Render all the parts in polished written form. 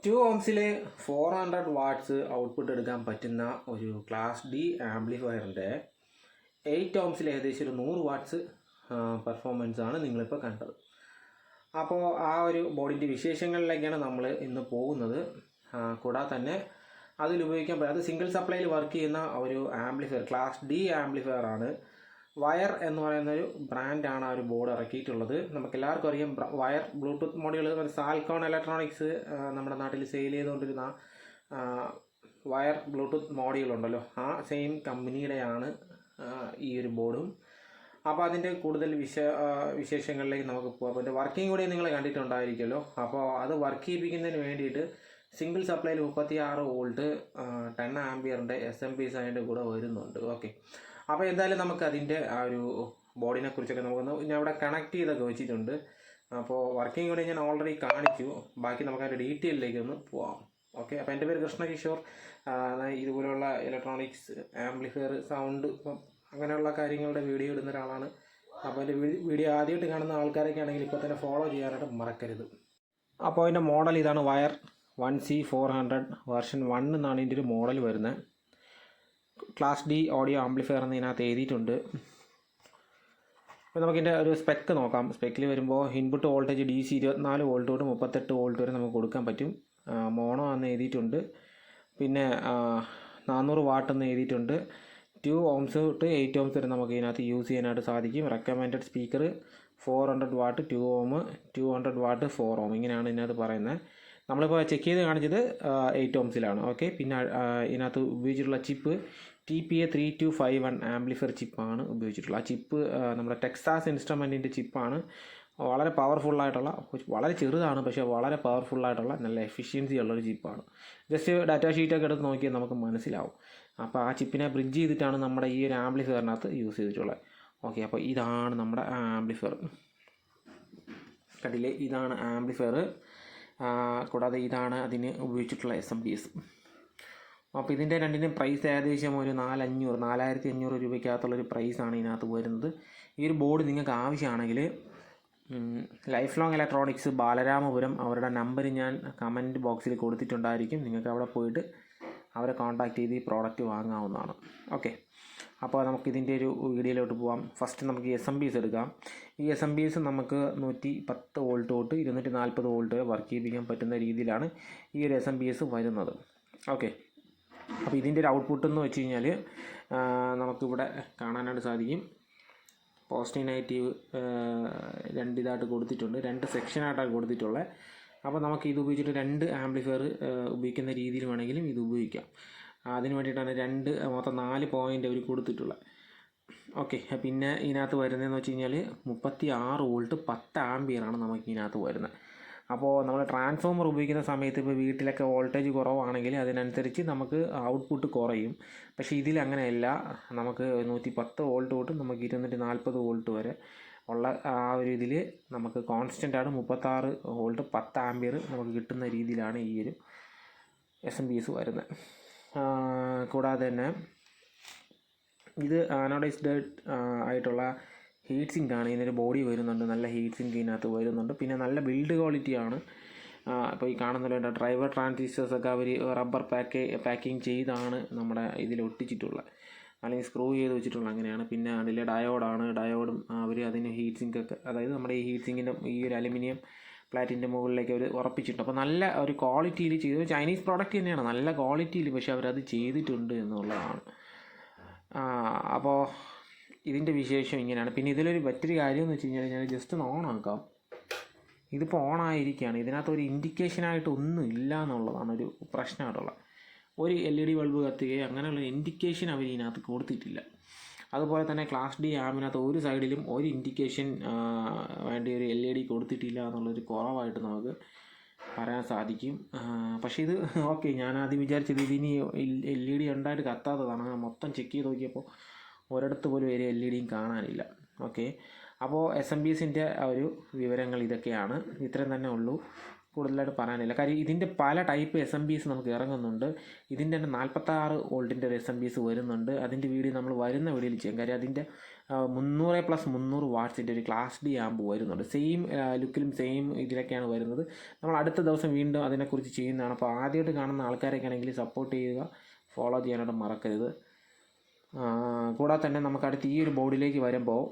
2 ohmസിൽ 400 watts output എടുക്കാൻ പറ്റുന്ന ഒരു ക്ലാസ് ഡി ആംപ്ലിഫയറിൻ്റെ 8 ohmസിൽ ഏകദേശം ഒരു 100 വാട്ട്സ് പെർഫോമൻസ് ആണ് നിങ്ങളിപ്പോൾ കണ്ടത്. അപ്പോൾ ആ ഒരു ബോർഡിൻ്റെ വിശേഷങ്ങളിലേക്കാണ് നമ്മൾ ഇന്ന് പോകുന്നത്. കൂടാതെ തന്നെ അതിലുപയോഗിക്കാൻ അത് സിംഗിൾ സപ്ലൈയിൽ വർക്ക് ചെയ്യുന്ന ഒരു ആംപ്ലിഫയർ, ക്ലാസ് ഡി ആംപ്ലിഫയർ ആണ്. വയർ എന്ന് പറയുന്നൊരു ബ്രാൻഡാണ് ആ ഒരു ബോർഡ് ഇറക്കിയിട്ടുള്ളത്. നമുക്കെല്ലാവർക്കും അറിയാം, വയർ ബ്ലൂടൂത്ത് മോഡ്യൂൾ സാൽക്കോൺ ഇലക്ട്രോണിക്സ് നമ്മുടെ നാട്ടിൽ സെയിൽ ചെയ്തുകൊണ്ടിരുന്ന വയർ ബ്ലൂടൂത്ത് മോഡ്യൂളുണ്ടല്ലോ, ആ സെയിം കമ്പനിയുടെയാണ് ഈ ഒരു ബോർഡും. അപ്പോൾ അതിൻ്റെ കൂടുതൽ വിശേഷങ്ങളിലേക്ക് നമുക്ക് പോകാം. അപ്പോൾ അതിൻ്റെ വർക്കിംഗ് കൂടി നിങ്ങൾ കണ്ടിട്ടുണ്ടായിരിക്കുമല്ലോ. അപ്പോൾ അത് വർക്ക് ചെയ്യിപ്പിക്കുന്നതിന് വേണ്ടിയിട്ട് സിംഗിൾ സപ്ലൈയിൽ 36 വോൾട്ട് 10 ആംപിയറിൻ്റെ SMPS അതിൻ്റെ കൂടെ വരുന്നുണ്ട്. ഓക്കെ, അപ്പോൾ എന്തായാലും നമുക്ക് അതിൻ്റെ ആ ഒരു ബോർഡിനെ കുറിച്ചൊക്കെ നമുക്കൊന്ന് ഞാൻ ഇവിടെ കണക്ട് ചെയ്തൊക്കെ വെച്ചിട്ടുണ്ട്. അപ്പോൾ വർക്കിംഗ് കൂടെ ഞാൻ ഓൾറെഡി കാണിച്ചു. ബാക്കി നമുക്ക് അതിൻ്റെ ഡീറ്റെയിലേക്ക് ഒന്ന് പോവാം. ഓക്കെ, അപ്പോൾ എൻ്റെ പേര് കൃഷ്ണകിഷോർ. ഇതുപോലെയുള്ള ഇലക്ട്രോണിക്സ്, ആംപ്ലിഫയർ, സൗണ്ട്, അങ്ങനെയുള്ള കാര്യങ്ങളുടെ വീഡിയോ ഇടുന്ന ഒരാളാണ്. അപ്പോൾ എൻ്റെ വീഡിയോ ആദ്യമായിട്ട് കാണുന്ന ആൾക്കാരൊക്കെ ആണെങ്കിൽ ഇപ്പോൾ തന്നെ ഫോളോ ചെയ്യാനായിട്ട് മറക്കരുത്. അപ്പോൾ അതിൻ്റെ മോഡൽ ഇതാണ്, വയർ 1C400 വേർഷൻ 1 എന്നാണ് ഇതിൻ്റെ ഒരു മോഡൽ വരുന്നത്. ക്ലാസ് ഡി ഓഡിയോ ആംപ്ലിഫയർ എന്ന് ഇതിനകത്ത് എഴുതിയിട്ടുണ്ട്. അപ്പോൾ നമുക്കിൻ്റെ ഒരു സ്പെക്ക് നോക്കാം. സ്പെക്കിൽ വരുമ്പോൾ ഇൻപുട്ട് വോൾട്ടേജ് DC 24 വോൾട്ട് തൊട്ട് 38 വോൾട്ട് വരെ നമുക്ക് കൊടുക്കാൻ പറ്റും. മോണോ എന്ന് എഴുതിയിട്ടുണ്ട്. പിന്നെ 400 വാട്ട് എന്ന് എഴുതിയിട്ടുണ്ട്. 2 ohms തൊട്ട് 8 ohms വരെ നമുക്ക് ഇതിനകത്ത് യൂസ് ചെയ്യാനായിട്ട് സാധിക്കും. Recommended speaker 400 what 2 ohm, 200 what 4 ohm, ഇങ്ങനെയാണ് ഇതിനകത്ത് പറയുന്നത്. നമ്മളിപ്പോൾ ചെക്ക് ചെയ്ത് കാണിച്ചത് 8 ohmസിലാണ്. ഓക്കെ, പിന്നെ ഇതിനകത്ത് ഉപയോഗിച്ചിട്ടുള്ള ചിപ്പ് TPA 3251 ആംപ്ലിഫയർ ചിപ്പാണ് ഉപയോഗിച്ചിട്ടുള്ളത്. ആ ചിപ്പ് നമ്മുടെ ടെക്സാസ് ഇൻസ്ട്രുമെൻറ്റിൻ്റെ ചിപ്പാണ്. വളരെ പവർഫുള്ളായിട്ടുള്ള, വളരെ ചെറുതാണ് പക്ഷേ വളരെ പവർഫുള്ളായിട്ടുള്ള നല്ല എഫിഷ്യൻസി ഉള്ളൊരു ചിപ്പാണ്. ജസ്റ്റ് ഡാറ്റ ഷീറ്റൊക്കെ എടുത്ത് നോക്കിയാൽ നമുക്ക് മനസ്സിലാവും. അപ്പോൾ ആ ചിപ്പിനെ ബ്രിഡ്ജ് ചെയ്തിട്ടാണ് നമ്മുടെ ഈ ഒരു ആംപ്ലിഫയറിനകത്ത് യൂസ് ചെയ്തിട്ടുള്ളത്. ഓക്കെ, അപ്പോൾ ഇതാണ് നമ്മുടെ ആംപ്ലിഫയർ. കണ്ടില്ലേ, ഇതാണ് ആംപ്ലിഫയർ. കൂടാതെ ഇതാണ് അതിന് ഉപയോഗിച്ചിട്ടുള്ള SMPS. അപ്പോൾ ഇതിൻ്റെ രണ്ടിൻ്റെയും പ്രൈസ് ഏകദേശം ഒരു 4500 രൂപയ്ക്കകത്തുള്ളൊരു പ്രൈസാണ് ഇതിനകത്ത് വരുന്നത്. ഈ ഒരു ബോർഡ് നിങ്ങൾക്ക് ആവശ്യമാണെങ്കിൽ ലൈഫ് ലോങ് ഇലക്ട്രോണിക്സ് ബാലരാമപുരം, അവരുടെ നമ്പർ ഞാൻ കമൻറ്റ് ബോക്സിൽ കൊടുത്തിട്ടുണ്ടായിരിക്കും. നിങ്ങൾക്ക് അവിടെ പോയിട്ട് അവരെ കോൺടാക്റ്റ് ചെയ്ത് ഈ പ്രോഡക്റ്റ് വാങ്ങാവുന്നതാണ്. ഓക്കെ, അപ്പോൾ നമുക്കിതിൻ്റെ ഒരു വീഡിയോയിലോട്ട് പോകാം. ഫസ്റ്റ് നമുക്ക് SMPS എടുക്കാം. ഈ SMPS നമുക്ക് 110 വോൾട്ട് തൊട്ട് 240 വോൾട്ട് വരെ വർക്ക് ചെയ്യിപ്പിക്കാൻ പറ്റുന്ന രീതിയിലാണ് ഈ ഒരു SMPS വരുന്നത്. ഓക്കെ, അപ്പോൾ ഇതിൻ്റെ ഒരു ഔട്ട്പുട്ട് എന്ന് വെച്ച് കഴിഞ്ഞാൽ നമുക്കിവിടെ കാണാനായിട്ട് സാധിക്കും. പോസിറ്റീവ് നെഗറ്റീവ് ഇതായിട്ട് കൊടുത്തിട്ടുണ്ട്, 2 സെക്ഷനായിട്ടാണ് കൊടുത്തിട്ടുള്ളത്. അപ്പോൾ നമുക്ക് ഇത് ഉപയോഗിച്ചിട്ട് 2 ആംപ്ലിഫയർ ഉപയോഗിക്കുന്ന രീതിയിൽ വേണമെങ്കിലും ഇത് ഉപയോഗിക്കാം. അതിന് വേണ്ടിയിട്ടാണ് മൊത്തം 4 പോയിൻ്റ് അവർ കൊടുത്തിട്ടുള്ളത്. ഓക്കെ, പിന്നെ ഇതിനകത്ത് വരുന്നതെന്ന് വെച്ച് കഴിഞ്ഞാൽ 36 വോൾട്ട് 10 ആംപിയറാണ് നമുക്ക് ഇതിനകത്ത് വരുന്നത്. അപ്പോൾ നമ്മൾ ട്രാൻസ്ഫോമർ ഉപയോഗിക്കുന്ന സമയത്ത് ഇപ്പോൾ വീട്ടിലൊക്കെ വോൾട്ടേജ് കുറവാണെങ്കിൽ അതിനനുസരിച്ച് നമുക്ക് ഔട്ട്പുട്ട് കുറയും. പക്ഷേ ഇതിലങ്ങനെയല്ല, നമുക്ക് 110 വോൾട്ട് തൊട്ട് നമുക്ക് 240 വോൾട്ട് വരെ ഉള്ള ആ ഒരു ഇതിൽ നമുക്ക് കോൺസ്റ്റൻ്റാണ് 36 വോൾട്ട് 10 ആംപിയർ നമുക്ക് കിട്ടുന്ന രീതിയിലാണ് ഈ ഒരു SMPS വരുന്നത്. കൂടാതെ തന്നെ ഇത് ആനോഡൈസ്ഡ് ആയിട്ടുള്ള ഹീറ്റ് സിങ്ക് ആണ്. ഇതിനൊരു ബോഡി വരുന്നുണ്ട്, നല്ല ഹീറ്റ് സിങ്ക് ഇതിനകത്ത് വരുന്നുണ്ട്. പിന്നെ നല്ല ബിൽഡ് ക്വാളിറ്റിയാണ്. ഇപ്പോൾ ഈ കാണുന്നല്ലോ ഡ്രൈവർ ട്രാൻസിസ്റ്റേഴ്സൊക്കെ അവർ റബ്ബർ പാക്കിങ് ചെയ്താണ് നമ്മുടെ ഇതിൽ ഒട്ടിച്ചിട്ടുള്ളത്, അല്ലെങ്കിൽ സ്ക്രൂ ചെയ്ത് വെച്ചിട്ടുള്ളത്, അങ്ങനെയാണ്. പിന്നെ അതിലെ ഡയോഡും അവർ അതിന് ഹീറ്റ് സിങ്കൊക്കെ, അതായത് നമ്മുടെ ഈ ഹീറ്റ് സിങ്കിൻ്റെ ഈ ഒരു അലുമിനിയം പ്ലാറ്റിൻ്റെ മുകളിലേക്ക് അവർ ഉറപ്പിച്ചിട്ടുണ്ട്. അപ്പോൾ നല്ല ഒരു ക്വാളിറ്റിയിൽ ചെയ്തു, ചൈനീസ് പ്രോഡക്റ്റ് തന്നെയാണ്, നല്ല ക്വാളിറ്റിയിൽ, പക്ഷേ അവരത് ചെയ്തിട്ടുണ്ട് എന്നുള്ളതാണ്. അപ്പോൾ ഇതിൻ്റെ വിശേഷം ഇങ്ങനെയാണ്. പിന്നെ ഇതിലൊരു മറ്റൊരു കാര്യം എന്ന് വെച്ച് കഴിഞ്ഞാൽ, ഞാൻ ജസ്റ്റ് ഒന്ന് ഓൺ ആക്കാം. ഇതിപ്പോൾ ഓണായിരിക്കുകയാണ്, ഇതിനകത്ത് ഒരു ഇൻഡിക്കേഷനായിട്ട് ഒന്നും ഇല്ല എന്നുള്ളതാണ് ഒരു പ്രശ്നമായിട്ടുള്ളത്. ഒരു LED ബൾബ് കത്തുകയോ അങ്ങനെയുള്ള ഇൻഡിക്കേഷൻ അവർ ഇതിനകത്ത് കൊടുത്തിട്ടില്ല. അതുപോലെ തന്നെ ക്ലാസ് ഡി ആമിനകത്ത് ഒരു സൈഡിലും ഒരു ഇൻഡിക്കേഷൻ വേണ്ടി ഒരു LED കൊടുത്തിട്ടില്ല എന്നുള്ളൊരു കുറവായിട്ട് നമുക്ക് പറയാൻ സാധിക്കും. പക്ഷേ ഇത് ഓക്കെ, ഞാൻ ആദ്യം വിചാരിച്ചത് ഇതിനി LED ഉണ്ടായിട്ട് കത്താത്തതാണ്. മൊത്തം ചെക്ക് ചെയ്ത് നോക്കിയപ്പോൾ ഒരിടത്ത് പോലും ഒരു LED കാണാനില്ല. ഓക്കെ, അപ്പോൾ SMPSൻ്റെ ഒരു വിവരങ്ങൾ ഇതൊക്കെയാണ്. ഇത്രയും തന്നെ ഉള്ളൂ, കൂടുതലായിട്ട് പറയാനില്ല. കാര്യം ഇതിൻ്റെ പല ടൈപ്പ് SMPS നമുക്ക് ഇറങ്ങുന്നുണ്ട്. ഇതിൻ്റെ തന്നെ 46 വോൾട്ടിൻ്റെ ഒരു SMPS വരുന്നുണ്ട്. അതിൻ്റെ വീഡിയോ നമ്മൾ വരുന്ന വീഡിയോയിൽ ചെയ്യാം. കാര്യം അതിൻ്റെ 300+300 വാട്ട്സിൻ്റെ ഒരു ക്ലാസ് ഡി ആമ്പ് വരുന്നുണ്ട്. സെയിം ലുക്കിലും സെയിം ഇതിലൊക്കെയാണ് വരുന്നത്. നമ്മൾ അടുത്ത ദിവസം വീണ്ടും അതിനെക്കുറിച്ച് ചെയ്യുന്നതാണ്. അപ്പോൾ ആദ്യമായിട്ട് കാണുന്ന ആൾക്കാരൊക്കെ ആണെങ്കിൽ സപ്പോർട്ട് ചെയ്യുക, ഫോളോ ചെയ്യാനായിട്ട് മറക്കരുത്. കൂടാതെ തന്നെ നമുക്ക് അടുത്ത് ഈ ഒരു ബോർഡിലേക്ക് വരുമ്പോൾ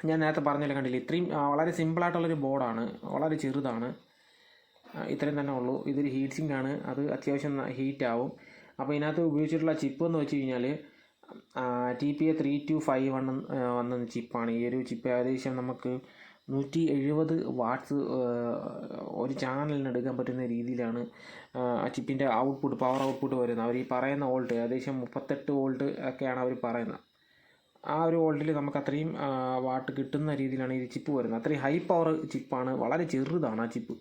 ഞാൻ നേരത്തെ പറഞ്ഞല്ലോ, കണ്ടില്ലേ, ഇത്രയും വളരെ സിമ്പിളായിട്ടുള്ളൊരു ബോർഡാണ്, വളരെ ചെറുതാണ്, ഇത്രയും തന്നെ ഉള്ളൂ. ഇതൊരു ഹീറ്റ് സിങ്ക് ആണ്, അത് അത്യാവശ്യം ഹീറ്റ് ആവും. അപ്പോൾ ഇതിനകത്ത് ഉപയോഗിച്ചിട്ടുള്ള ചിപ്പ് എന്ന് വെച്ച് കഴിഞ്ഞാൽ TPA3251 വന്ന ചിപ്പാണ്. ഈ ഒരു ചിപ്പ് ഏകദേശം നമുക്ക് 170 വാട്ട്സ് ഒരു ചാനലിന് എടുക്കാൻ പറ്റുന്ന രീതിയിലാണ് ആ ചിപ്പിൻ്റെ പവർ ഔട്ട്പുട്ട് വരുന്നത്. അവർ ഈ പറയുന്ന വോൾട്ട് ഏകദേശം 38 വോൾട്ട് ഒക്കെയാണ് അവർ പറയുന്നത്. ആ ഒരു വോൾട്ടിൽ നമുക്ക് അത്രയും വാട്ട് കിട്ടുന്ന രീതിയിലാണ് ഈ ചിപ്പ് വരുന്നത്. അത്രയും ഹൈ പവർ ചിപ്പാണ്, വളരെ ചെറുതാണ് ആ ചിപ്പ്,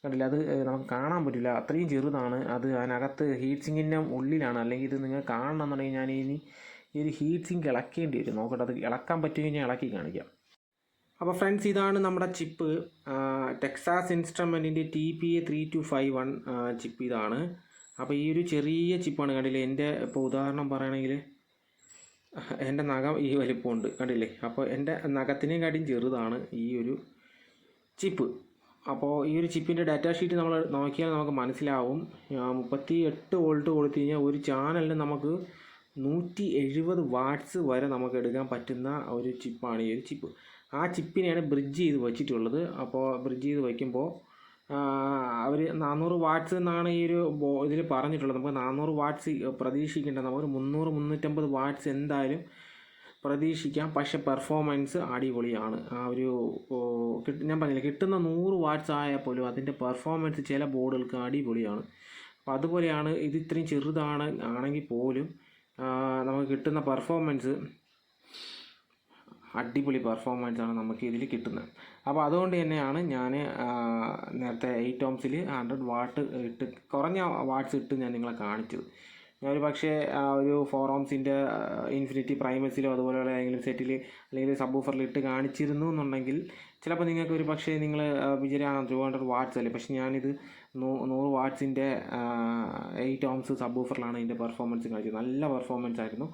കണ്ടില്ല, അത് നമുക്ക് കാണാൻ പറ്റില്ല, അത്രയും ചെറുതാണ് അത്. അതിനകത്ത് ഹീറ്റ് സിങ്കിൻ്റെ ഉള്ളിലാണ്. അല്ലെങ്കിൽ ഇത് നിങ്ങൾ കാണണമെന്നുണ്ടെങ്കിൽ ഞാൻ ഈ ഒരു ഹീറ്റ് സിങ്ക് ഇളക്കേണ്ടി വരും. നോക്കട്ടെ, അത് ഇളക്കാൻ പറ്റുമെങ്കിൽ ഞാൻ ഇളക്കി കാണിക്കാം. അപ്പോൾ ഫ്രണ്ട്സ്, ഇതാണ് നമ്മുടെ ചിപ്പ്, ടെക്സാസ് ഇൻസ്ട്രുമെൻറ്റിൻ്റെ TPA3251 ചിപ്പ് ഇതാണ്. അപ്പോൾ ഈ ഒരു ചെറിയ ചിപ്പാണ്, കണ്ടില്ലേ. എൻ്റെ ഇപ്പോൾ ഉദാഹരണം പറയുകയാണെങ്കിൽ എൻ്റെ നഖം ഈ വലിപ്പമുണ്ട്, കണ്ടില്ലേ. അപ്പോൾ എൻ്റെ നഖത്തിനേക്കാട്ടിയും ചെറുതാണ് ഈ ഒരു ചിപ്പ്. അപ്പോൾ ഈ ഒരു ചിപ്പിൻ്റെ ഡാറ്റ ഷീറ്റ് നമ്മൾ നോക്കിയാൽ നമുക്ക് മനസ്സിലാവും. 38 വോൾട്ട് കൊടുത്തു കഴിഞ്ഞാൽ ഒരു ചാനലിന് നമുക്ക് 170 വാട്ട്സ് വരെ നമുക്ക് എടുക്കാൻ പറ്റുന്ന ഒരു ചിപ്പാണ് ഈ ഒരു ചിപ്പ്. ആ ചിപ്പിനെയാണ് ബ്രിഡ്ജ് ചെയ്ത് വെച്ചിട്ടുള്ളത്. അപ്പോൾ ബ്രിഡ്ജ് ചെയ്ത് വയ്ക്കുമ്പോൾ അവർ 400 വാട്ട്സ് എന്നാണ് ഈ ഒരു ഇതിൽ പറഞ്ഞിട്ടുള്ളത്. നമുക്ക് 400 വാട്ട്സ് പ്രതീക്ഷിക്കേണ്ട, നമുക്ക് 300-350 വാട്ട്സ് എന്തായാലും പ്രതീക്ഷിക്കാം. പക്ഷേ പെർഫോമൻസ് അടിപൊളിയാണ്. ആ ഒരു ഞാൻ പറഞ്ഞില്ല, കിട്ടുന്ന 100 വാട്ട്സ് ആയാൽ പോലും അതിൻ്റെ പെർഫോമൻസ് ചില ബോർഡുകൾക്ക് അടിപൊളിയാണ്. അപ്പോൾ അതുപോലെയാണ് ഇത്. ഇത്രയും ചെറുതാണ് ആണെങ്കിൽ പോലും നമുക്ക് കിട്ടുന്ന പെർഫോമൻസ് അടിപൊളി പെർഫോമൻസാണ് നമുക്ക് ഇതിൽ കിട്ടുന്നത്. അപ്പോൾ അതുകൊണ്ട് തന്നെയാണ് ഞാൻ നേരത്തെ 8 ohmസിൽ 100 വാട്ട് ഇട്ട്, കുറഞ്ഞ വാട്ട്സ് ഇട്ട് ഞാൻ നിങ്ങളെ കാണിച്ചത്. ഒരു പക്ഷേ ഒരു 4 ohmസിൻ്റെ ഇൻഫിനിറ്റി പ്രൈമസിലോ അതുപോലെയുള്ള ഏതെങ്കിലും സെറ്റിൽ അല്ലെങ്കിൽ സബ് വൂഫറിൽ ഇട്ട് കാണിച്ചിരുന്നു എന്നുണ്ടെങ്കിൽ ചിലപ്പോൾ നിങ്ങൾക്ക് ഒരു പക്ഷേ നിങ്ങൾ വിചാരിക്കണം 200 വാട്ട്സ് അല്ലേ. പക്ഷേ ഞാനിത് 100 വാട്ട്സിൻ്റെ 8 ohms സബ് വൂഫറിലാണ് ഇതിൻ്റെ പെർഫോമൻസ് കാണിച്ചത്. നല്ല പെർഫോമൻസ് ആയിരുന്നു.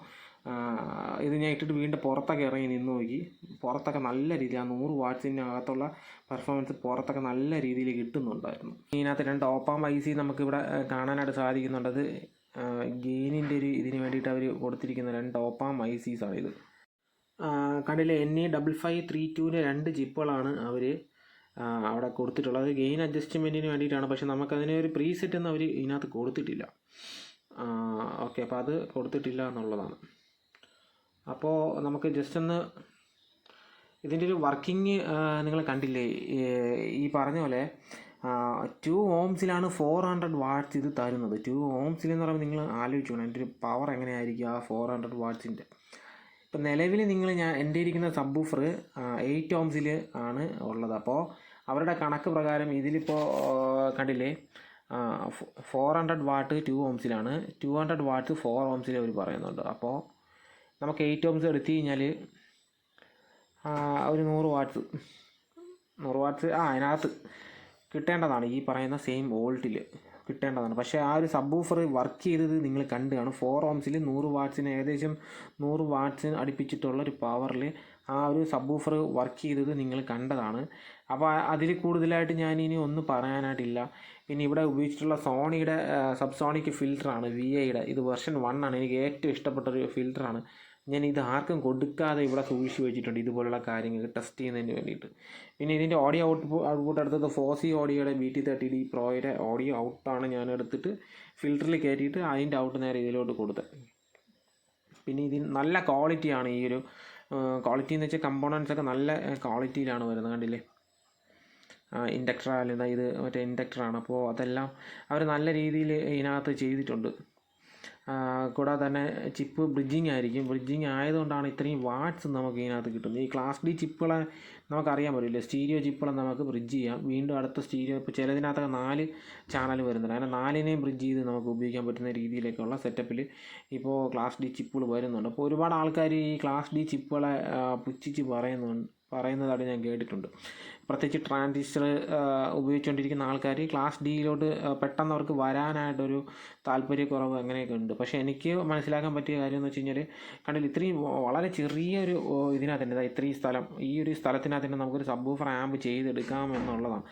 ഇത് ഞാൻ ഇട്ടിട്ട് വീണ്ടും പുറത്തൊക്കെ ഇറങ്ങി നിന്ന് നോക്കി, പുറത്തൊക്കെ നല്ല രീതിയിൽ ആ 100 വാട്ട്സിൻ്റെ അകത്തുള്ള പെർഫോമൻസ് പുറത്തൊക്കെ നല്ല രീതിയിൽ കിട്ടുന്നുണ്ടായിരുന്നു. ഇതിനകത്ത് 2 OP-amp IC നമുക്കിവിടെ കാണാനായിട്ട് സാധിക്കുന്നുണ്ട്. ഗെയിനിൻ്റെ ഒരു ഇതിന് വേണ്ടിയിട്ട് അവർ കൊടുത്തിരിക്കുന്ന 2 OP-amp ICs ആണിത്. കണ്ടില്ലേ, NA5532ൻ്റെ 2 ചിപ്പുകളാണ് അവർ അവിടെ കൊടുത്തിട്ടുള്ളത്. ഗെയിൻ അഡ്ജസ്റ്റ്മെൻറ്റിന് വേണ്ടിയിട്ടാണ്. പക്ഷെ നമുക്കതിനെ ഒരു പ്രീസെറ്റ് ഒന്നും അവർ ഇതിനകത്ത് കൊടുത്തിട്ടില്ല. ഓക്കെ, അപ്പോൾ അത് കൊടുത്തിട്ടില്ല എന്നുള്ളതാണ്. അപ്പോൾ നമുക്ക് ജസ്റ്റ് ഒന്ന് ഇതിൻ്റെ ഒരു വർക്കിംഗ് നിങ്ങൾ കണ്ടില്ലേ. ഈ പറഞ്ഞ പോലെ 2 ohmസിലാണ് 400 വാട്ട്സ് ഇത് തരുന്നത്. 2 ohmസിൽ എന്ന് പറയുമ്പോൾ നിങ്ങൾ ആലോചിച്ചോണം അതിൻ്റെ ഒരു പവർ എങ്ങനെയായിരിക്കും ആ 400 വാട്ട്സിൻ്റെ. ഇപ്പം നിലവിൽ എൻ്റെ ഇരിക്കുന്ന സബ് വൂഫർ 8 ohmസിൽ ആണ് ഉള്ളത്. അപ്പോൾ അവരുടെ കണക്ക് പ്രകാരം ഇതിലിപ്പോൾ കണ്ടില്ലേ 400 വാട്ട് 2 ohmസിലാണ്, 200 വാട്ട്സ് 4 ohmസിൽ അവർ പറയുന്നുണ്ട്. അപ്പോൾ നമുക്ക് 8 ohms എടുത്തു കഴിഞ്ഞാൽ ഒരു 100 വാട്ട്സ് അതിനകത്ത് കിട്ടേണ്ടതാണ്. ഈ പറയുന്ന സെയിം വോൾട്ടിൽ കിട്ടേണ്ടതാണ്. പക്ഷേ ആ ഒരു സബ് വൂഫർ വർക്ക് ചെയ്തത് നിങ്ങൾ കണ്ടു കാണും. 4 ohmസിൽ 100 വാട്ട്സിന് ഏകദേശം 100 വാട്ട്സിന് അടുപ്പിച്ചിട്ടുള്ള ഒരു പവറിൽ ആ ഒരു സബ് വൂഫർ വർക്ക് ചെയ്തത് നിങ്ങൾ കണ്ടതാണ്. അപ്പോൾ അതിൽ കൂടുതലായിട്ട് ഞാനിനി ഒന്നും പറയാനായിട്ടില്ല. പിന്നെ ഇവിടെ ഉപയോഗിച്ചിട്ടുള്ള സോണിയുടെ സബ്സോണിക് ഫിൽറ്ററാണ്, VIയുടെ. ഇത് വെർഷൻ 1 ആണ്. എനിക്ക് ഏറ്റവും ഇഷ്ടപ്പെട്ടൊരു ഫിൽറ്ററാണ്. ഞാൻ ഇത് ആർക്കും കൊടുക്കാതെ ഇവിടെ സൂക്ഷിച്ച് വെച്ചിട്ടുണ്ട് ഇതുപോലുള്ള കാര്യങ്ങൾ ടെസ്റ്റ് ചെയ്യുന്നതിന് വേണ്ടിയിട്ട്. പിന്നെ ഇതിൻ്റെ ഓഡിയോ ഔട്ട്പുട്ട് എടുത്തത് ഫോസി ഓഡിയോയുടെ BT30D പ്രോയുടെ ഓഡിയോ ഔട്ടാണ് ഞാൻ എടുത്തിട്ട് ഫിൽറ്ററിൽ കയറ്റിയിട്ട് അതിൻ്റെ ഔട്ട് നേരെ ഇതിലോട്ട് കൊടുത്തത്. പിന്നെ ഇതിന് നല്ല ക്വാളിറ്റിയാണ്. ഈ ഒരു ക്വാളിറ്റി എന്ന് വെച്ചാൽ കമ്പോണൻസൊക്കെ നല്ല ക്വാളിറ്റിയിലാണ് വരുന്നത്. കണ്ടില്ലേ, ഇൻഡക്ടർ ആയാലും ഇത് മറ്റേ ഇൻഡക്ടറാണ്. അപ്പോൾ അതെല്ലാം അവർ നല്ല രീതിയിൽ ഇതിനകത്ത് ചെയ്തിട്ടുണ്ട്. കൂടാതെ തന്നെ ചിപ്പ് ബ്രിഡ്ജിങ് ആയിരിക്കും. ബ്രിഡ്ജിങ് ആയതുകൊണ്ടാണ് ഇത്രയും വാട്ട്സ് നമുക്ക് ഇതിനകത്ത് കിട്ടുന്നത്. ഈ ക്ലാസ് D ചിപ്പുകളെ നമുക്കറിയാൻ പറ്റില്ല. സ്റ്റീരിയോ ചിപ്പുകളെ നമുക്ക് ബ്രിഡ്ജ് ചെയ്യാം. വീണ്ടും അടുത്ത സ്റ്റീരിയോ, ഇപ്പോൾ ചിലതിനകത്തൊക്കെ 4 ചാനൽ വരുന്നുണ്ട്. അങ്ങനെ 4നെയും ബ്രിഡ്ജ് ചെയ്ത് നമുക്ക് ഉപയോഗിക്കാൻ പറ്റുന്ന രീതിയിലേക്കുള്ള സെറ്റപ്പിൽ ഇപ്പോൾ ക്ലാസ് D ചിപ്പുകൾ വരുന്നുണ്ട്. അപ്പോൾ ഒരുപാട് ആൾക്കാർ ഈ ക്ലാസ് D ചിപ്പുകളെ പുച്ഛിച്ച് പറയുന്നുണ്ട്. പറയുന്നതായിട്ട് ഞാൻ കേട്ടിട്ടുണ്ട്. പ്രത്യേകിച്ച് ട്രാൻസിസ്റ്റർ ഉപയോഗിച്ചുകൊണ്ടിരിക്കുന്ന ആൾക്കാർ ക്ലാസ് ഡിയിലോട്ട് പെട്ടെന്ന് അവർക്ക് വരാനായിട്ടൊരു താല്പര്യക്കുറവ് അങ്ങനെയൊക്കെ ഉണ്ട്. പക്ഷേ എനിക്ക് മനസ്സിലാക്കാൻ പറ്റിയ കാര്യം എന്ന് വെച്ച് കഴിഞ്ഞാൽ, കണ്ടില്ല, ഇത്രയും വളരെ ചെറിയൊരു ഇതിനകത്ത് തന്നെ ഇത്രയും സ്ഥലം, ഈ ഒരു സ്ഥലത്തിനകത്ത് തന്നെ നമുക്കൊരു സബ്വൂഫർ ആമ്പ് ചെയ്തെടുക്കാം എന്നുള്ളതാണ്.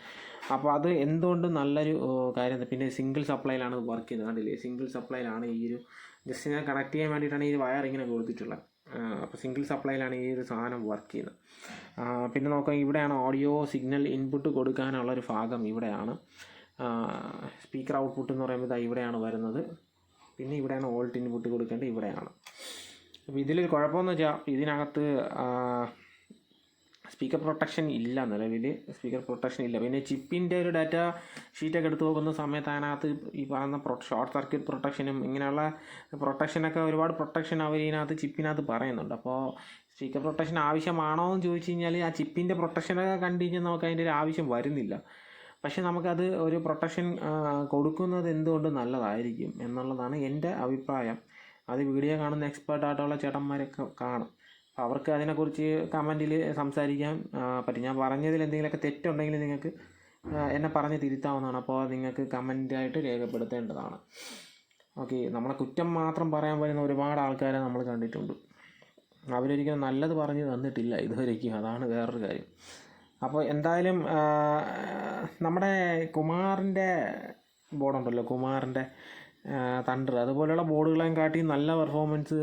അപ്പോൾ അത് എന്തുകൊണ്ടും നല്ലൊരു കാര്യം. പിന്നെ സിംഗിൾ സപ്ലൈയിലാണ് വർക്ക് ചെയ്യുന്നത്. കണ്ടില്ലേ, സിംഗിൾ സപ്ലൈയിലാണ് ഈ ഒരു ജസ്റ്റ് ഞാൻ കണക്ട് ചെയ്യാൻ വേണ്ടിയിട്ടാണ് ഈ വയർ ഇങ്ങനെ കൊടുത്തിട്ടുള്ളത്. അപ്പോൾ സിംഗിൾ സപ്ലൈയിലാണ് ഈ ഒരു സാധനം വർക്ക് ചെയ്യുന്നത്. പിന്നെ നോക്കാം, ഇവിടെയാണ് ഓഡിയോ സിഗ്നൽ ഇൻപുട്ട് കൊടുക്കാനുള്ളൊരു ഭാഗം. ഇവിടെയാണ് സ്പീക്കർ ഔട്ട്പുട്ട് എന്ന് പറയുമ്പോൾ ഇവിടെയാണ് വരുന്നത്. പിന്നെ ഇവിടെയാണ് വോൾട്ട് ഇൻപുട്ട് കൊടുക്കേണ്ടത്, ഇവിടെയാണ്. അപ്പോൾ ഇതിലൊരു കുഴപ്പമെന്ന് വെച്ചാൽ ഇതിനകത്ത് സ്പീക്കർ പ്രൊട്ടക്ഷൻ ഇല്ല, നിലവിൽ സ്പീക്കർ പ്രൊട്ടക്ഷൻ ഇല്ല. പിന്നെ ചിപ്പിൻ്റെ ഒരു ഡാറ്റ ഷീറ്റൊക്കെ എടുത്ത് നോക്കുന്ന സമയത്ത് അതിനകത്ത് ഈ പറയുന്ന ഷോർട്ട് സർക്യൂട്ട് പ്രൊട്ടക്ഷനും ഇങ്ങനെയുള്ള പ്രൊട്ടക്ഷനൊക്കെ ഒരുപാട് പ്രൊട്ടക്ഷൻ അവർ ഇതിനകത്ത് ചിപ്പിനകത്ത് പറയുന്നുണ്ട്. അപ്പോൾ സ്പീക്കർ പ്രൊട്ടക്ഷൻ ആവശ്യമാണോ എന്ന് ചോദിച്ചു കഴിഞ്ഞാൽ ആ ചിപ്പിൻ്റെ പ്രൊട്ടക്ഷനൊക്കെ കണ്ടു കഴിഞ്ഞാൽ നമുക്ക് അതിൻ്റെ ഒരു ആവശ്യം വരുന്നില്ല. പക്ഷേ നമുക്കത് ഒരു പ്രൊട്ടക്ഷൻ കൊടുക്കുന്നത് എന്തുകൊണ്ട് നല്ലതായിരിക്കും എന്നുള്ളതാണ് എൻ്റെ അഭിപ്രായം. അത് വീഡിയോ കാണുന്ന എക്സ്പേർട്ടായിട്ടുള്ള ചേട്ടന്മാരൊക്കെ കാണും. അവർക്ക് അതിനെക്കുറിച്ച് കമൻറ്റിൽ സംസാരിക്കാൻ പറ്റും. ഞാൻ പറഞ്ഞതിൽ എന്തെങ്കിലുമൊക്കെ തെറ്റുണ്ടെങ്കിൽ നിങ്ങൾക്ക് എന്നെ പറഞ്ഞ് തിരുത്താവുന്നതാണ്. അപ്പോൾ നിങ്ങൾക്ക് കമൻറ്റായിട്ട് രേഖപ്പെടുത്തേണ്ടതാണ്. ഓക്കെ, നമ്മളെ കുറ്റം മാത്രം പറയാൻ വരുന്ന ഒരുപാട് ആൾക്കാരെ നമ്മൾ കണ്ടിട്ടുണ്ട്. അവരൊരിക്കലും നല്ലത് പറഞ്ഞ് തന്നിട്ടില്ല ഇതുവരേക്കും, അതാണ് വേറൊരു കാര്യം. അപ്പോൾ എന്തായാലും നമ്മുടെ കുമാറിൻ്റെ ബോർഡുണ്ടല്ലോ, കുമാറിൻ്റെ തണ്ടർ, അതുപോലെയുള്ള ബോർഡുകളെയും കാട്ടി നല്ല പെർഫോമൻസ്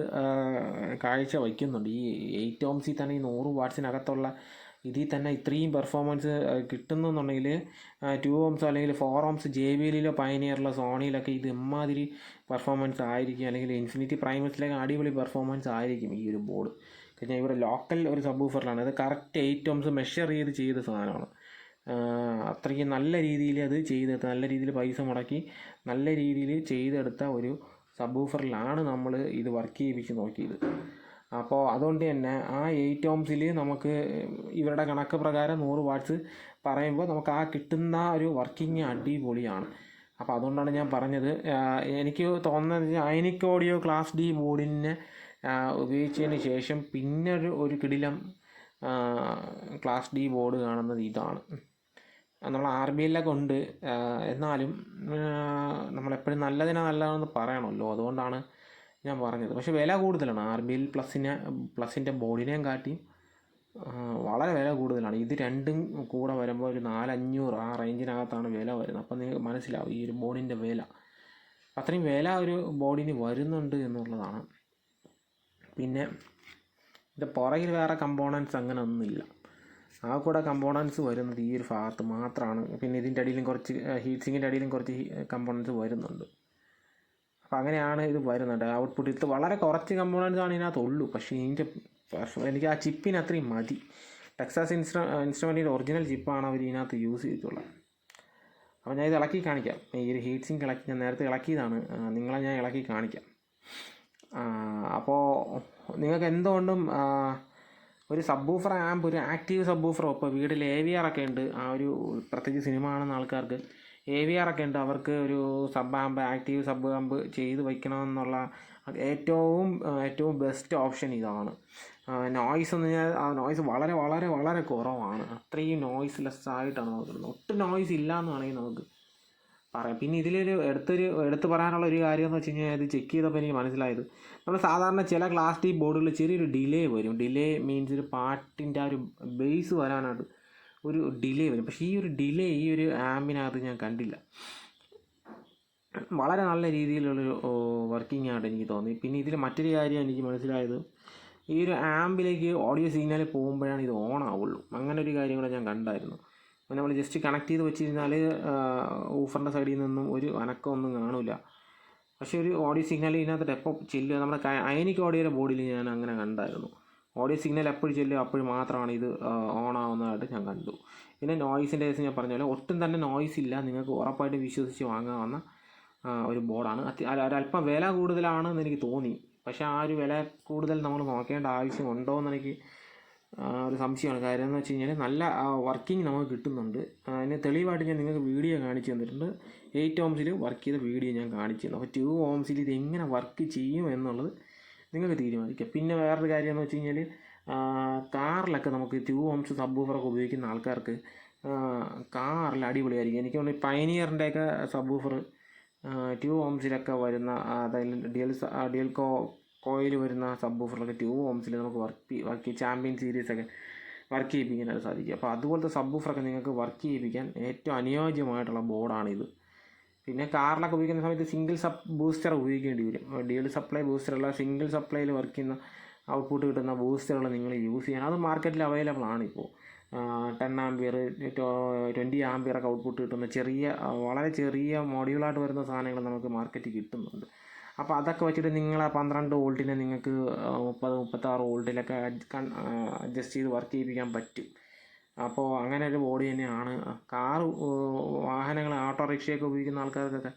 കാഴ്ച വയ്ക്കുന്നുണ്ട്. ഈ 8 ohmസിൽ തന്നെ ഈ 100 വാട്ട്സിനകത്തുള്ള ഇതിൽ തന്നെ ഇത്രയും പെർഫോമൻസ് കിട്ടുന്നുണ്ടെങ്കിൽ 2 ohms അല്ലെങ്കിൽ 4 ohms JBLയിലോ പയനിയറിലോ സോണിയിലൊക്കെ ഇത് ഇമ്മാതിരി പെർഫോമൻസ് ആയിരിക്കും. അല്ലെങ്കിൽ ഇൻഫിനിറ്റി പ്രൈമസിലൊക്കെ അടിപൊളി പെർഫോമൻസ് ആയിരിക്കും ഈ ഒരു ബോർഡ്. കഴിഞ്ഞാൽ ഇവിടെ ലോക്കൽ ഒരു സബ്വൂഫറിലാണ്. ഇത് കറക്റ്റ് 8 ohms മെഷർ ചെയ്ത സാധനമാണ്. അത്രയ്ക്ക് നല്ല രീതിയിൽ അത് ചെയ്തെടുത്ത, നല്ല രീതിയിൽ പൈസ മുടക്കി നല്ല രീതിയിൽ ചെയ്തെടുത്ത ഒരു സബ്വൂഫറിലാണ് നമ്മൾ ഇത് വർക്ക് ചെയ്യിപ്പിച്ച് നോക്കിയത്. അപ്പോൾ അതുകൊണ്ട് തന്നെ ആ 8 ohmസിൽ നമുക്ക് ഇവരുടെ കണക്ക് പ്രകാരം 100 വാട്ട്സ് പറയുമ്പോൾ നമുക്ക് ആ കിട്ടുന്ന ഒരു വർക്കിംഗ് അടിപൊളിയാണ്. അപ്പോൾ അതുകൊണ്ടാണ് ഞാൻ പറഞ്ഞത്. എനിക്ക് തോന്നുന്നത് അയനിക് ഓഡിയോ ക്ലാസ് ഡി ബോർഡിനെ ഉപയോഗിച്ചതിന് ശേഷം പിന്നെ ഒരു കിടിലം ക്ലാസ് ഡി ബോർഡ് കാണുന്നത് ഇതാണ്. നമ്മൾ RBLൊക്കെ ഉണ്ട്, എന്നാലും നമ്മളെപ്പോഴും നല്ലതാണെന്ന് പറയണമല്ലോ, അതുകൊണ്ടാണ് ഞാൻ പറഞ്ഞത്. പക്ഷേ വില കൂടുതലാണ്. RBL പ്ലസിൻ്റെ ബോർഡിനെയും കാട്ടി വളരെ വില കൂടുതലാണ്. ഇത് രണ്ടും കൂടെ വരുമ്പോൾ ഒരു 400-500 ആ റേഞ്ചിനകത്താണ് വില വരുന്നത്. അപ്പം നിങ്ങൾക്ക് മനസ്സിലാവും ഈ ഒരു ബോർഡിൻ്റെ വില. അത്രയും വില ഒരു ബോർഡിന് വരുന്നുണ്ട് എന്നുള്ളതാണ്. പിന്നെ ഇത് പുറകിൽ വേറെ കമ്പോണൻസ് അങ്ങനെ ഒന്നുമില്ല. ആ കൂടെ കമ്പോണൻസ് വരുന്നത് ഈ ഒരു ഭാഗത്ത് മാത്രമാണ്. പിന്നെ ഇതിൻ്റെ അടിയിലും കുറച്ച് ഹീറ്റ് സിങ്കിൻ്റെ അടിയിലും കുറച്ച് കമ്പോണൻസ് വരുന്നുണ്ട്. അപ്പോൾ അങ്ങനെയാണ് ഇത് വരുന്നുണ്ട്. ഔട്ട്പുട്ട് ഇത് വളരെ കുറച്ച് കമ്പോണൻസ് ആണ് ഇതിനകത്തുള്ളൂ. പക്ഷേ എനിക്ക് ആ ചിപ്പിന് അത്രയും മതി. ടെക്സാസ് ഇൻസ്ട്രുമെൻറ്റിൻ്റെ ഒറിജിനൽ ചിപ്പാണ് അവർ ഇതിനകത്ത് യൂസ് ചെയ്തിട്ടുള്ളത്. അപ്പോൾ ഞാൻ ഇത് ഇളക്കി കാണിക്കാം. ഈ ഒരു ഹീറ്റ് സിങ്ക് ഞാൻ നേരത്തെ ഇളക്കിയതാണ്, നിങ്ങളെ ഞാൻ ഇളക്കി കാണിക്കാം. അപ്പോൾ നിങ്ങൾക്ക് എന്തുകൊണ്ടും ഒരു സബ്വൂഫർ ആമ്പ്, ഒരു ആക്റ്റീവ് സബ്വൂഫറോ, ഇപ്പോൾ വീട്ടിൽ AVR ഒക്കെ ഉണ്ട്, ആ ഒരു പ്രത്യേകിച്ച് സിനിമ കാണുന്ന ആൾക്കാർക്ക് AVR ഒക്കെ ഉണ്ട്, അവർക്ക് ഒരു sub amp, active sub amp ചെയ്ത് വയ്ക്കണമെന്നുള്ള ഏറ്റവും ബെസ്റ്റ് ഓപ്ഷൻ ഇതാണ്. നോയ്സ് എന്ന് പറഞ്ഞാൽ ആ നോയ്സ് വളരെ വളരെ വളരെ കുറവാണ്. അത്രയും നോയ്സ് ലെസ് ആയിട്ടാണ് നോക്കുന്നത്. ഒട്ടും നോയ്സ് ഇല്ല എന്ന് വേണമെങ്കിൽ നമുക്ക് പറയാം. പിന്നെ ഇതിലൊരു എടുത്ത് പറയാനുള്ള ഒരു കാര്യം എന്ന് വെച്ച് കഴിഞ്ഞാൽ, ഇത് ചെക്ക് ചെയ്തപ്പോൾ എനിക്ക് മനസ്സിലായത്, നമ്മൾ സാധാരണ ചില ക്ലാസ് ഡി ബോർഡുകളിൽ ചെറിയൊരു ഡിലേ വരും. ഡിലേ മീൻസ് ഒരു പാട്ടിൻ്റെ ആ ഒരു ബേസ് വരാനായിട്ട് ഒരു ഡിലേ വരും. പക്ഷേ ഈ ഒരു ഡിലേ ഈ ഒരു ആമ്പിനകത്ത് ഞാൻ കണ്ടില്ല. വളരെ നല്ല രീതിയിലുള്ളൊരു വർക്കിംഗ് ആയിട്ട് എനിക്ക് തോന്നി. പിന്നെ ഇതിൽ മറ്റൊരു കാര്യം എനിക്ക് മനസ്സിലായത്, ഈ ഒരു ആമ്പിലേക്ക് ഓഡിയോ സിഗ്നൽ പോകുമ്പോഴാണ് ഇത് ഓൺ ആവുള്ളൂ. അങ്ങനെ ഒരു കാര്യം കൂടെ ഞാൻ കണ്ടായിരുന്നു. അപ്പോൾ നമ്മൾ ജസ്റ്റ് കണക്ട് ചെയ്ത് വെച്ചിരുന്നാൽ ഊഫറിൻ്റെ സൈഡിൽ നിന്നും ഒരു അനക്കമൊന്നും കാണില്ല. പക്ഷേ ഒരു ഓഡിയോ സിഗ്നൽ ഇതിനകത്ത് എപ്പോൾ ചെല്ലുക, നമ്മുടെ അയനിക് ഓഡിയോയുടെ ബോർഡിൽ ഞാൻ അങ്ങനെ കണ്ടായിരുന്നു. ഓഡിയോ സിഗ്നൽ എപ്പോഴും ചെല്ലും, അപ്പോഴും മാത്രമാണ് ഇത് ഓൺ ആവുന്നതായിട്ട് ഞാൻ കണ്ടു. പിന്നെ നോയ്സിൻ്റെ കേസ് ഞാൻ പറഞ്ഞ പോലെ ഒട്ടും തന്നെ നോയ്സ് ഇല്ല. നിങ്ങൾക്ക് ഉറപ്പായിട്ട് വിശ്വസിച്ച് വാങ്ങാവുന്ന ഒരു ബോർഡാണ്. ഒരല്പം വില കൂടുതലാണെന്ന് എനിക്ക് തോന്നി. പക്ഷേ ആ ഒരു വില കൂടുതൽ നമ്മൾ നോക്കേണ്ട ആവശ്യമുണ്ടോ എന്നെനിക്ക് ഒരു സംശയമാണ്. കാര്യം എന്ന് വെച്ച് കഴിഞ്ഞാൽ നല്ല വർക്കിംഗ് നമുക്ക് കിട്ടുന്നുണ്ട്. അതിന് തെളിവായിട്ട് ഞാൻ നിങ്ങൾക്ക് വീഡിയോ കാണിച്ചു തന്നിട്ടുണ്ട്. 8 ohmസിൽ വർക്ക് ചെയ്ത വീഡിയോ ഞാൻ കാണിച്ചു തന്നു. അപ്പോൾ 2 ohmസിൽ ഇത് എങ്ങനെ വർക്ക് ചെയ്യും എന്നുള്ളത് നിങ്ങൾക്ക് തീരുമാനിക്കാം. പിന്നെ വേറൊരു കാര്യം എന്ന് വെച്ച് കഴിഞ്ഞാൽ, കാറിലൊക്കെ നമുക്ക് 2 ohms സബ് വൂഫറൊക്കെ ഉപയോഗിക്കുന്ന ആൾക്കാർക്ക് കാറിൽ അടിപൊളിയായിരിക്കും. എനിക്ക് തോന്നുന്നു പയനിയറിൻ്റെയൊക്കെ സബ് വൂഫർ 2 ohmസിലൊക്കെ വരുന്ന, അതായത് ഡ്യുവൽ കോയിൽ വരുന്ന സബ് വൂഫറിലൊക്കെ 2 ohmസിൽ നമുക്ക് വർക്ക് ചാമ്പ്യൻ സീരീസൊക്കെ വർക്ക് ചെയ്യിപ്പിക്കാനായിട്ട് സാധിക്കും. അപ്പോൾ അതുപോലത്തെ സബ് വൂഫറൊക്കെ നിങ്ങൾക്ക് വർക്ക് ചെയ്യിപ്പിക്കാൻ ഏറ്റവും അനുയോജ്യമായിട്ടുള്ള ബോർഡാണിത്. പിന്നെ കാറിലൊക്കെ ഉപയോഗിക്കുന്ന സമയത്ത് സിംഗിൾ ബൂസ്റ്റർ ഉപയോഗിക്കേണ്ടി വരും. ഡ്യുവൽ സപ്ലൈ ബൂസ്റ്ററുള്ള സിംഗിൾ സപ്ലൈയിൽ വർക്ക് ചെയ്യുന്ന ഔട്ട്പുട്ട് കിട്ടുന്ന ബൂസ്റ്ററുകൾ നിങ്ങൾ യൂസ് ചെയ്യണം. അത് മാർക്കറ്റിൽ അവൈലബിൾ ആണ്. ഇപ്പോൾ 10 ആംപിയർ 20 ആംപിയറൊക്കെ ഔട്ട്പുട്ട് കിട്ടുന്ന വളരെ ചെറിയ മോഡ്യൂളായിട്ട് വരുന്ന സാധനങ്ങൾ നമുക്ക് മാർക്കറ്റിൽ കിട്ടുന്നുണ്ട്. അപ്പോൾ അതൊക്കെ വെച്ചിട്ട് നിങ്ങൾ 12 വോൾട്ടിനെ നിങ്ങൾക്ക് 30-36 വോൾട്ടിലൊക്കെ അഡ്ജസ്റ്റ് ചെയ്ത് വർക്ക് ചെയ്യിപ്പിക്കാൻ പറ്റും. അപ്പോൾ അങ്ങനെ ഒരു ബോഡി തന്നെയാണ് വാഹനങ്ങൾ ഓട്ടോറിക്ഷയൊക്കെ ഉപയോഗിക്കുന്ന ആൾക്കാർക്കൊക്കെ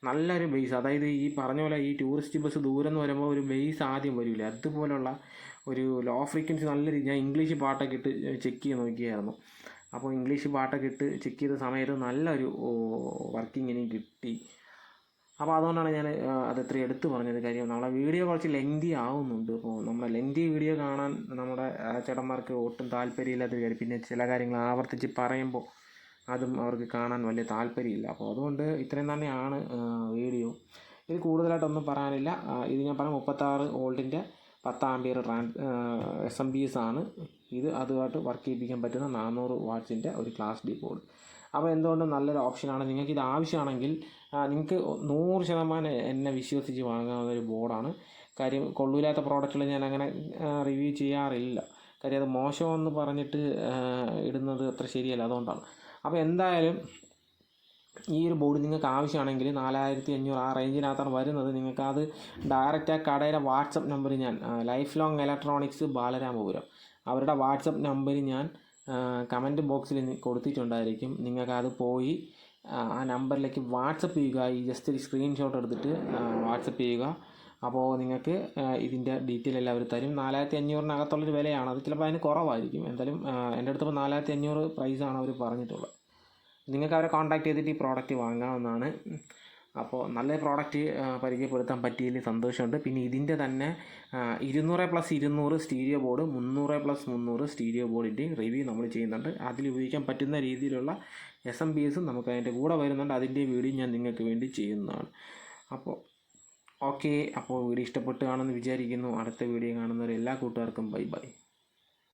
നല്ലൊരു ബേസ്. അതായത് ഈ പറഞ്ഞ പോലെ ഈ ടൂറിസ്റ്റ് ബസ് ദൂരം എന്ന് വരുമ്പോൾ ഒരു ബേസ് ആദ്യം വരില്ല, അതുപോലുള്ള ഒരു ലോ ഫ്രീക്വൻസി നല്ല രീതി. ഞാൻ ഇംഗ്ലീഷ് പാട്ടൊക്കെ ഇട്ട് ചെക്ക് ചെയ്ത് നോക്കിയായിരുന്നു. അപ്പോൾ ഇംഗ്ലീഷ് പാട്ടൊക്കെ ഇട്ട് ചെക്ക് ചെയ്ത സമയത്ത് നല്ലൊരു വർക്കിംഗ് എനിക്ക് കിട്ടി. അപ്പോൾ അതുകൊണ്ടാണ് ഞാൻ അത് ഇത്രയും എടുത്ത് പറഞ്ഞത്. കാര്യം നമ്മളെ വീഡിയോ കുറച്ച് ലെങ്തി ആവുന്നുണ്ട്. അപ്പോൾ നമ്മുടെ ലെങ്തി വീഡിയോ കാണാൻ നമ്മുടെ ചേട്ടന്മാർക്ക് ഒട്ടും താല്പര്യമില്ലാത്ത കാര്യം. പിന്നെ ചില കാര്യങ്ങൾ ആവർത്തിച്ച് പറയുമ്പോൾ അതും അവർക്ക് കാണാൻ വലിയ താല്പര്യമില്ല. അപ്പോൾ അതുകൊണ്ട് ഇത്രയും തന്നെയാണ് വീഡിയോ. ഇത് കൂടുതലായിട്ടൊന്നും പറയാനില്ല. ഇത് ഞാൻ പറഞ്ഞ 36 വോൾട്ടിൻ്റെ 10 ആംപിയർ SMPS ആണ് ഇത്. അതുമായിട്ട് വർക്ക് ചെയ്യിപ്പിക്കാൻ പറ്റുന്ന 400 വാട്ട്സിൻ്റെ ഒരു ക്ലാസ് ഡി ബോർഡ്. അപ്പോൾ എന്തുകൊണ്ടും നല്ലൊരു ഓപ്ഷനാണ്. നിങ്ങൾക്ക് ഇത് ആവശ്യമാണെങ്കിൽ നിങ്ങൾക്ക് 100% എന്നെ വിശ്വസിച്ച് വാങ്ങാവുന്ന ഒരു ബോർഡാണ്. കാര്യം കൊള്ളൂലാത്ത പ്രോഡക്റ്റുകൾ ഞാൻ അങ്ങനെ റിവ്യൂ ചെയ്യാറില്ല. കാര്യം അത് മോശമെന്ന് പറഞ്ഞിട്ട് ഇടുന്നത് അത്ര ശരിയല്ല, അതുകൊണ്ടാണ്. അപ്പോൾ എന്തായാലും ഈ ഒരു ബോർഡ് നിങ്ങൾക്ക് ആവശ്യമാണെങ്കിൽ 4500 ആ റേഞ്ചിനകത്താണ് വരുന്നത്. നിങ്ങൾക്കത് ഡയറക്റ്റ് ആ കടയുടെ വാട്സപ്പ് നമ്പർ ഞാൻ ലൈഫ് ലോങ് ഇലക്ട്രോണിക്സ് ബാലരാമപുരം അവരുടെ വാട്സപ്പ് നമ്പർ ഞാൻ കമൻറ്റ് ബോക്സിൽ കൊടുത്തിട്ടുണ്ടായിരിക്കും. നിങ്ങൾക്കത് പോയി ആ നമ്പറിലേക്ക് വാട്സപ്പ് ചെയ്യുക. ഈ ജസ്റ്റ് ഒരു സ്ക്രീൻഷോട്ട് എടുത്തിട്ട് വാട്സപ്പ് ചെയ്യുക. അപ്പോൾ നിങ്ങൾക്ക് ഇതിൻ്റെ ഡീറ്റെയിൽ എല്ലാം അവർ തരും. 4500-നകത്തുള്ളൊരു വിലയാണ്. അത് ചിലപ്പോൾ അതിന് കുറവായിരിക്കും. എന്തായാലും എൻ്റെ അടുത്ത് 4500 പ്രൈസാണ് അവർ പറഞ്ഞിട്ടുള്ളത്. നിങ്ങൾക്ക് അവരെ കോൺടാക്ട് ചെയ്തിട്ട് ഈ പ്രോഡക്റ്റ് വാങ്ങാവുന്നതാണ്. അപ്പോൾ നല്ല പ്രോഡക്റ്റ് പരിചയപ്പെടുത്താൻ പറ്റിയതിൽ സന്തോഷമുണ്ട്. പിന്നെ ഇതിൻ്റെ തന്നെ 200+200 സ്റ്റീരിയോ ബോർഡ്, 300+300 സ്റ്റീരിയോ ബോർഡിൻ്റെ റിവ്യൂ നമ്മൾ ചെയ്യുന്നുണ്ട്. അതിൽ ഉപയോഗിക്കാൻ പറ്റുന്ന രീതിയിലുള്ള SMPS നമുക്ക് അതിൻ്റെ കൂടെ വരുന്നുണ്ട്. അതിൻ്റെ വീഡിയോ ഞാൻ നിങ്ങൾക്ക് വേണ്ടി ചെയ്യുന്നതാണ്. അപ്പോൾ ഓക്കെ, അപ്പോൾ വീഡിയോ ഇഷ്ടപ്പെട്ട് കാണുമെന്ന് വിചാരിക്കുന്നു. അടുത്ത വീഡിയോ കാണുന്നവരെ എല്ലാ കൂട്ടുകാർക്കും ബൈ ബൈ.